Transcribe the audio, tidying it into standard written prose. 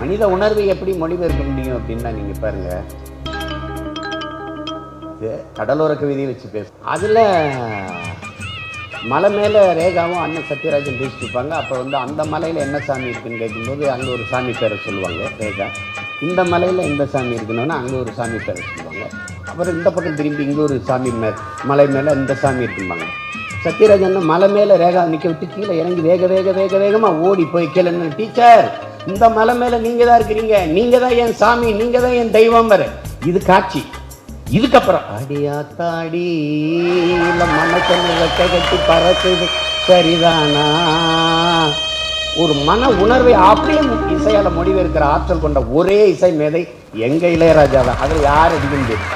மனித உணர்வை எப்படி மொழிபெயர்க்க முடியும் அப்படின்னா நீங்க பாருங்க, கடலோர கவிதையை வச்சு பேச அதில் மலை மேலே ரேகாவும் அண்ணன் சத்யராஜன் பேசிட்டு இருப்பாங்க. அப்போ அந்த மலையில் என்ன சாமி இருக்குன்னு கேட்கும்போது அங்கே ஒரு சாமி பேரை சொல்லுவாங்க ரேகா. இந்த மலையில் எந்த சாமி இருக்குன்னா அங்கே ஒரு சாமி பேரை சொல்லுவாங்க. அப்புறம் இந்த பக்கம் திரும்பி இங்கே ஒரு சாமி மலை மேலே இந்த சாமி இருக்கும்பாங்க. சத்யராஜன் மலை மேலே ரேகா நிற்க விட்டு கீழே இறங்கி வேகமாக ஓடி போய் கீழே, டீச்சர் இந்த மலை மேலே நீங்கள் தான் இருக்கிறீங்க, நீங்கள் தான் என் சாமி, நீங்கள் தான் என் தெய்வம் வர. இது காட்சி. இதுக்கப்புறம் அடியாத்தாடி மனக்கண்ணு வெட்ட கட்டி பறக்குது சரிதானா, ஒரு மன உணர்வை அப்படியே இசையால் மொழிபெயர்க்கிற ஆற்றல் கொண்ட ஒரே இசை மேதை எங்க இளையராஜா தான். அதில் யார் அதிகம் பேர்